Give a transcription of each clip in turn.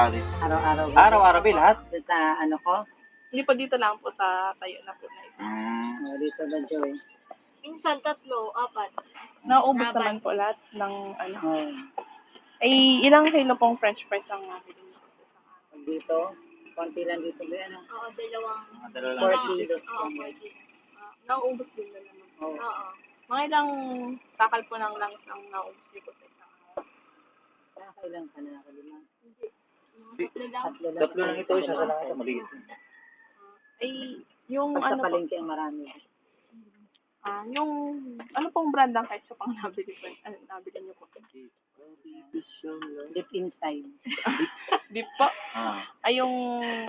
araw-araw din. Araw-araw. Araw-araw ba lahat? Sa ano ko? Hindi po dito lang po sa tayo na po na ito. Dito na Joy. Minsan 3, 4. Naubos naman po lahat ng ano. Oh. Ay, ilang kilo pong french fries ang nabili niyo? Dito, konti lang dito ba yan? Oo, dalawang. Dalawa lang. 4 kilos. Oo, 4 kilos. Naubos din na naman. Oh. Oo. Mga ilang takal po ng langis ang naubos niyo po sa isang araw? Nakakailan ka na nakalimutan? Tatlo lang. Tatlo lang ito, isa lang ito, maliit. Ay, yung Pag sa ano po, palengke ang marami. yung ano pong brand ng ketchup ang nabili po? Ano, nabili niyo po? Deep inside. Di po. Ah. Ay, yung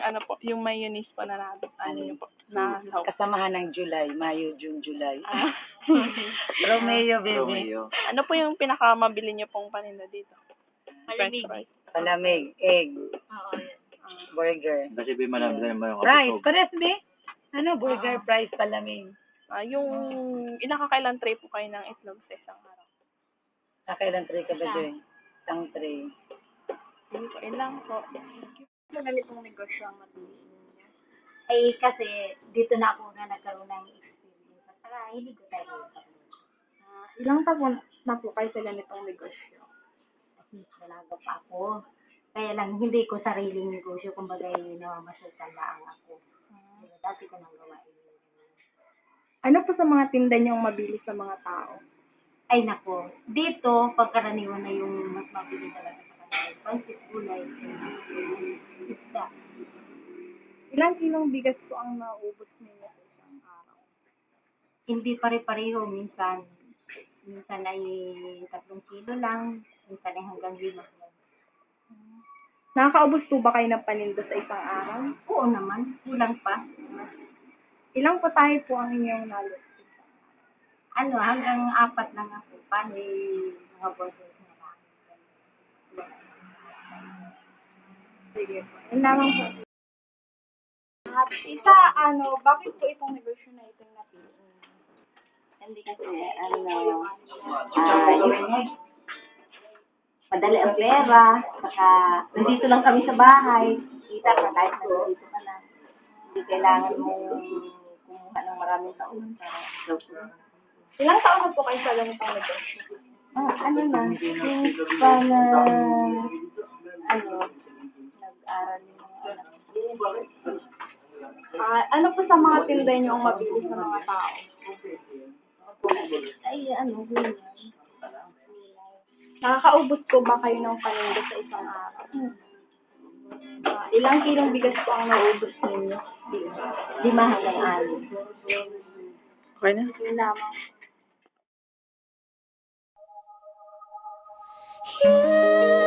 ano po, yung mayonnaise po na nabili. Ano niyo po? Na lauk. Kasamahan ng July, Mayo, June, July. Ah. Romeo, baby. Romeo. Ano po yung pinakamabili niyo pong paninda dito? Malamig. French fries. Palamig, egg, Oo, yan. burger. Kasi ba marami na naman yung Fries, kabusog. pares be? Ano, burger, fries, palamig. Yung ilang kakailan tray po kayo ng itlog sa isang araw? Nakailan tray ka ba, Joy? Isang tray. Hindi po, ilang po. Sa ganitong negosyo ang mabilis ninyo. Ay, kasi dito na ako na nagkaroon ng experience. At saka, hindi ko tayo Ilang taon na po kayo sa ganitong negosyo? Mas dalaga pa ako. Kaya lang, hindi ko sariling negosyo. Kumbaga, namamasukan lang ako. Dati ko nang gawain. Ano po sa mga tinda niyong mabilis sa mga tao? Ay, nako. Dito, pagkaraniwan na yung mas mabili talaga sa kanila. Pansit, gulay, isda. Ilang kilong bigas po ang naubos ninyo sa isang araw? Hindi pare-pareho. Minsan ay 3 kilo lang. Minsan ay hanggang 5 lang. Nakakaubos po ba kayo ng paninda sa isang araw? Oo naman. Kulang pa. Ilang patahe po ang inyong naluto? Ano, hanggang 4 lang ako. Paano mga boses na lang. Sige po. Yun lamang po. Bakit po itong negosyo na ito yung napili? Hindi kasi, madali ang pera. Saka, nandito lang kami sa bahay. Kita ka kahit nandito ka lang. Hindi kailangan mong kumuha ng maraming taon. Ilang taon na po kayo sa ganitong negosyo? Ano na, since pa na, nag-aral yung mga anak. Ano po sa mga tinda niyo ang mabilis sa mga tao? Ay, gulay. Nakakaubos po ba kayo ng paninda sa isang araw? Ilang kilong bigas po ang naubos ninyo? 5 hanggang 6. Okay na? Yun lamang. You